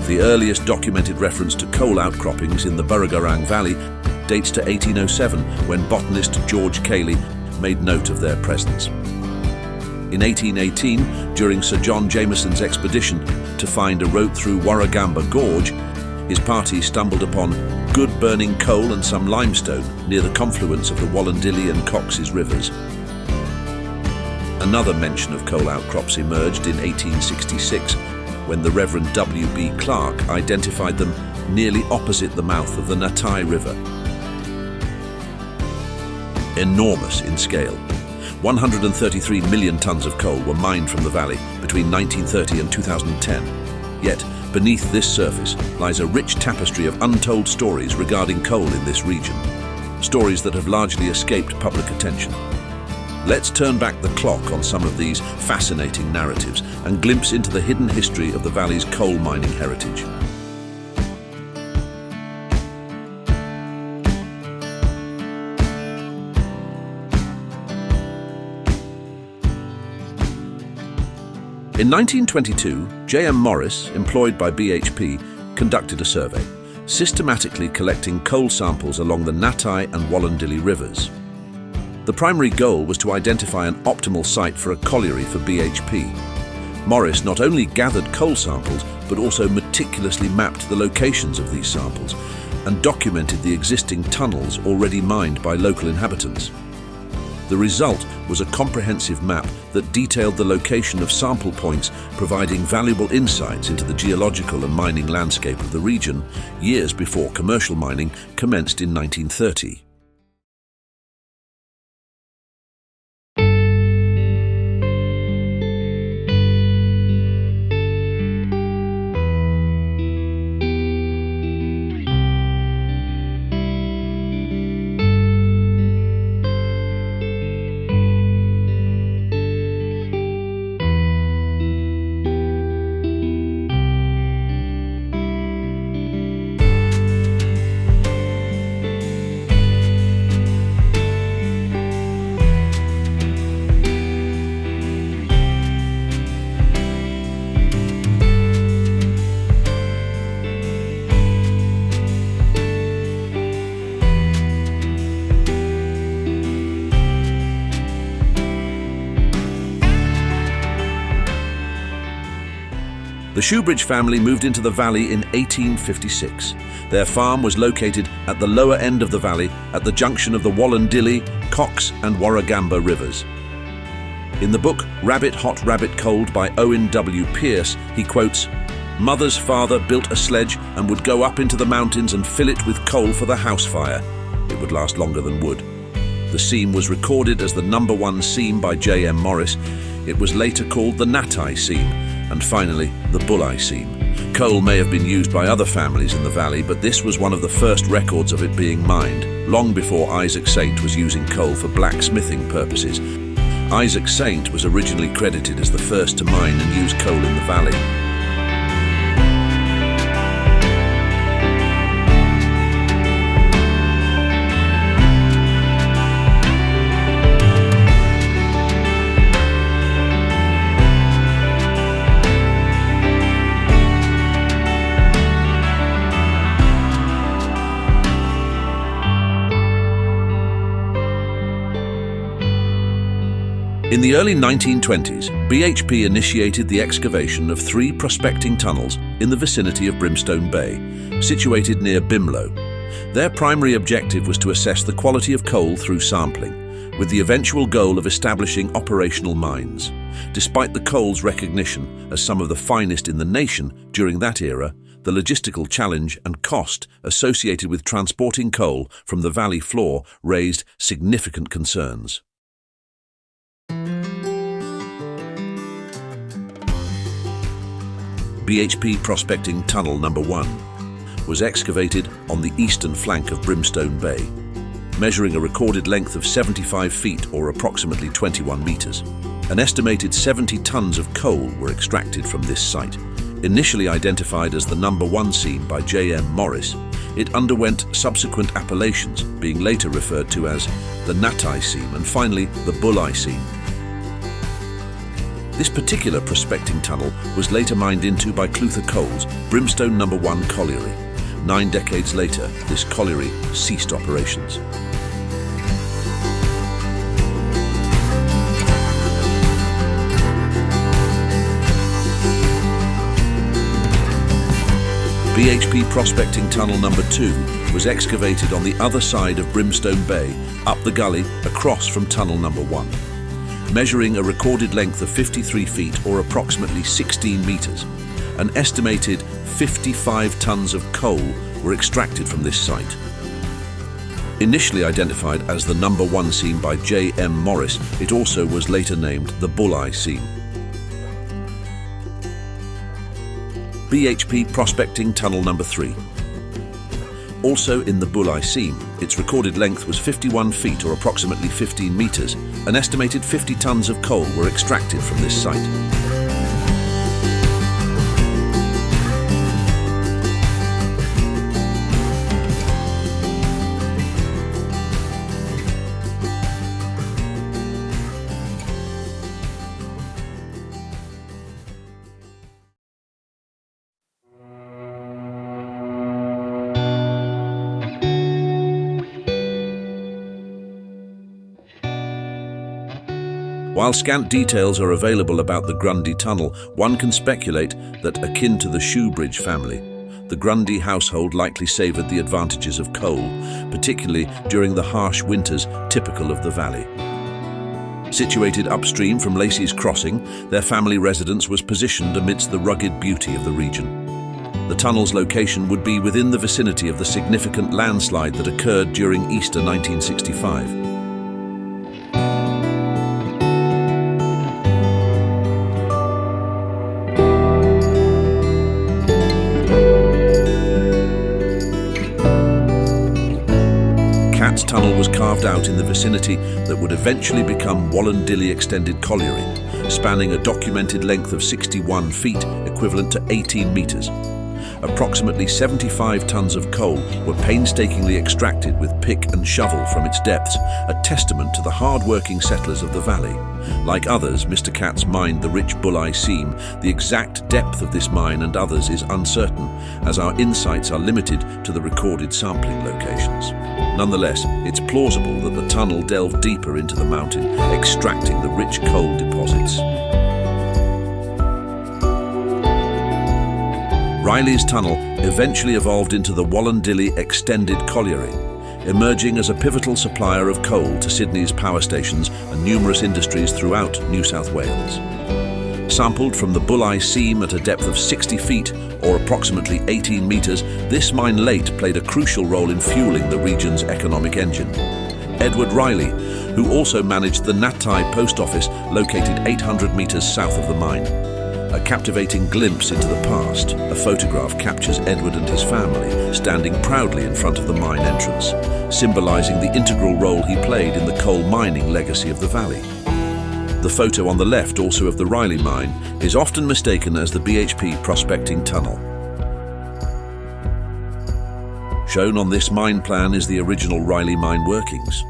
The earliest documented reference to coal outcroppings in the Burragorang Valley dates to 1807, when botanist George Cayley made note of their presence. In 1818, during Sir John Jameson's expedition to find a route through Warragamba Gorge, his party stumbled upon good burning coal and some limestone near the confluence of the Wallandilly and Cox's rivers. Another mention of coal outcrops emerged in 1866, when the Reverend W.B. Clark identified them nearly opposite the mouth of the Natti River. Enormous in scale, 133 million tons of coal were mined from the valley between 1930 and 2010. Yet, beneath this surface lies a rich tapestry of untold stories regarding coal in this region, stories that have largely escaped public attention. Let's turn back the clock on some of these fascinating narratives and glimpse into the hidden history of the valley's coal mining heritage. In 1922, J.M. Morris, employed by BHP, conducted a survey, systematically collecting coal samples along the Natti and Wallandilly rivers. The primary goal was to identify an optimal site for a colliery for BHP. Morris not only gathered coal samples, but also meticulously mapped the locations of these samples and documented the existing tunnels already mined by local inhabitants. The result was a comprehensive map that detailed the location of sample points, providing valuable insights into the geological and mining landscape of the region years before commercial mining commenced in 1930. The Shoebridge family moved into the valley in 1856. Their farm was located at the lower end of the valley at the junction of the Wallandilly, Cox and Warragamba rivers. In the book Rabbit Hot Rabbit Cold by Owen W. Pierce, he quotes, "Mother's father built a sledge and would go up into the mountains and fill it with coal for the house fire. It would last longer than wood." The seam was recorded as the #1 seam by J.M. Morris. It was later called the Natti seam, and finally the Bulleye seam. Coal may have been used by other families in the valley, but this was one of the first records of it being mined, long before Isaac Saint was using coal for blacksmithing purposes. Isaac Saint was originally credited as the first to mine and use coal in the valley. In the early 1920s, BHP initiated the excavation of 3 prospecting tunnels in the vicinity of Brimstone Bay, situated near Bimlow. Their primary objective was to assess the quality of coal through sampling, with the eventual goal of establishing operational mines. Despite the coal's recognition as some of the finest in the nation during that era, the logistical challenge and cost associated with transporting coal from the valley floor raised significant concerns. BHP Prospecting Tunnel No. 1 was excavated on the eastern flank of Brimstone Bay, measuring a recorded length of 75 feet or approximately 21 meters. An estimated 70 tons of coal were extracted from this site. Initially identified as the No. 1 seam by J.M. Morris, it underwent subsequent appellations, being later referred to as the Natti seam and finally the Bulleye seam. This particular prospecting tunnel was later mined into by Clutha Coal's Brimstone No. 1 colliery. 9 decades later, this colliery ceased operations. BHP Prospecting Tunnel No. 2 was excavated on the other side of Brimstone Bay, up the gully, across from Tunnel No. 1. Measuring a recorded length of 53 feet or approximately 16 metres, an estimated 55 tonnes of coal were extracted from this site. Initially identified as the No. 1 seam by J.M. Morris, it also was later named the Bulleye Seam. BHP Prospecting Tunnel No. 3. Also in the Bulleye Seam, its recorded length was 51 feet or approximately 15 metres. An estimated 50 tonnes of coal were extracted from this site. While scant details are available about the Grundy Tunnel, one can speculate that, akin to the Shoebridge family, the Grundy household likely savoured the advantages of coal, particularly during the harsh winters typical of the valley. Situated upstream from Lacey's Crossing, their family residence was positioned amidst the rugged beauty of the region. The tunnel's location would be within the vicinity of the significant landslide that occurred during Easter 1965. Tunnel was carved out in the vicinity that would eventually become Wallandilly Extended Colliery, spanning a documented length of 61 feet, equivalent to 18 metres. Approximately 75 tonnes of coal were painstakingly extracted with pick and shovel from its depths, a testament to the hard-working settlers of the valley. Like others, Mr. Katz mined the rich Bulleye Seam. The exact depth of this mine and others is uncertain, as our insights are limited to the recorded sampling locations. Nonetheless, it's plausible that the tunnel delved deeper into the mountain, extracting the rich coal deposits. Riley's Tunnel eventually evolved into the Wallandilly Extended Colliery, emerging as a pivotal supplier of coal to Sydney's power stations and numerous industries throughout New South Wales. Sampled from the Bulleye Seam at a depth of 60 feet, or approximately 18 metres, this mine late played a crucial role in fueling the region's economic engine. Edward Riley, who also managed the Natti post office located 800 metres south of the mine. A captivating glimpse into the past, a photograph captures Edward and his family standing proudly in front of the mine entrance, symbolising the integral role he played in the coal mining legacy of the valley. The photo on the left, also of the Riley mine, is often mistaken as the BHP Prospecting Tunnel. Shown on this mine plan is the original Riley mine workings.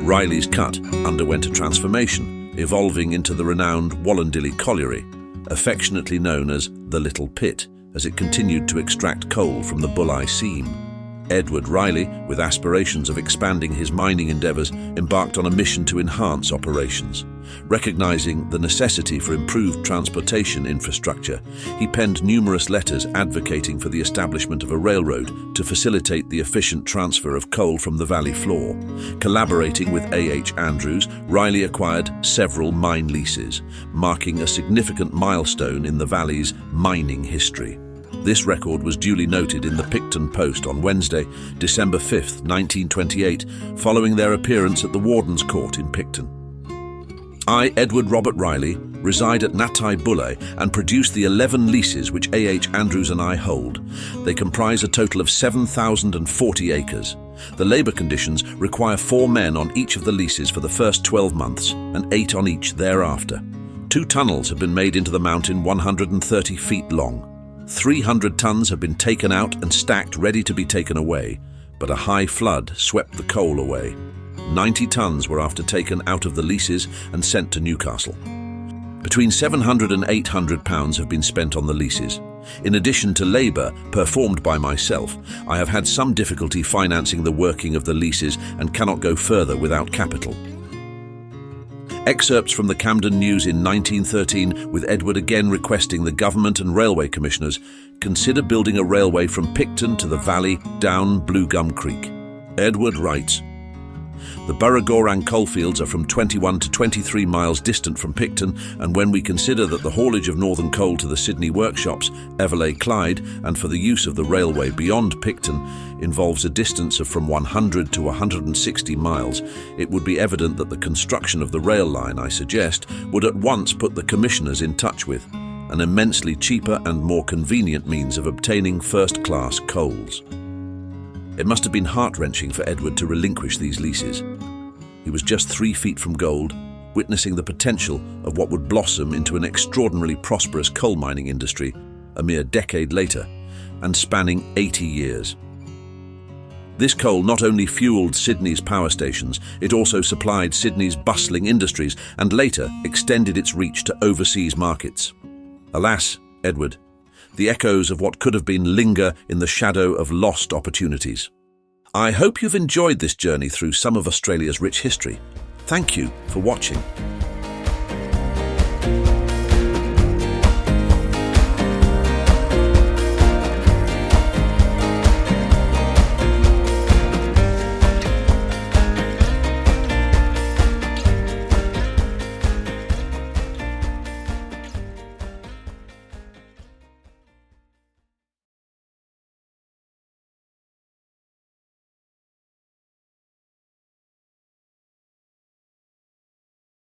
Riley's Cut underwent a transformation, evolving into the renowned Wallandilly Colliery, affectionately known as the Little Pit, as it continued to extract coal from the Bulleye Seam. Edward Riley, with aspirations of expanding his mining endeavours, embarked on a mission to enhance operations. Recognising the necessity for improved transportation infrastructure, he penned numerous letters advocating for the establishment of a railroad to facilitate the efficient transfer of coal from the valley floor. Collaborating with A.H. Andrews, Riley acquired several mine leases, marking a significant milestone in the valley's mining history. This record was duly noted in the Picton Post on Wednesday, December 5, 1928, following their appearance at the Warden's Court in Picton. I, Edward Robert Riley, reside at Natti Bulleye and produce the 11 leases which A.H. Andrews and I hold. They comprise a total of 7,040 acres. The labour conditions require 4 men on each of the leases for the first 12 months and 8 on each thereafter. 2 tunnels have been made into the mountain 130 feet long. 300 tons have been taken out and stacked ready to be taken away, but a high flood swept the coal away. 90 tons were after taken out of the leases and sent to Newcastle. Between £700 and £800 have been spent on the leases. In addition to labour performed by myself, I have had some difficulty financing the working of the leases and cannot go further without capital. Excerpts from the Camden News in 1913, with Edward again requesting the government and railway commissioners consider building a railway from Picton to the valley down Blue Gum Creek. Edward writes, "The Burragorang coalfields are from 21 to 23 miles distant from Picton, and when we consider that the haulage of northern coal to the Sydney workshops, Everleigh Clyde, and for the use of the railway beyond Picton involves a distance of from 100 to 160 miles, it would be evident that the construction of the rail line, I suggest, would at once put the commissioners in touch with an immensely cheaper and more convenient means of obtaining first-class coals." It must have been heart-wrenching for Edward to relinquish these leases. He was just 3 feet from gold, witnessing the potential of what would blossom into an extraordinarily prosperous coal mining industry a mere decade later, and spanning 80 years. This coal not only fueled Sydney's power stations, it also supplied Sydney's bustling industries and later extended its reach to overseas markets. Alas, Edward, the echoes of what could have been linger in the shadow of lost opportunities. I hope you've enjoyed this journey through some of Australia's rich history. Thank you for watching.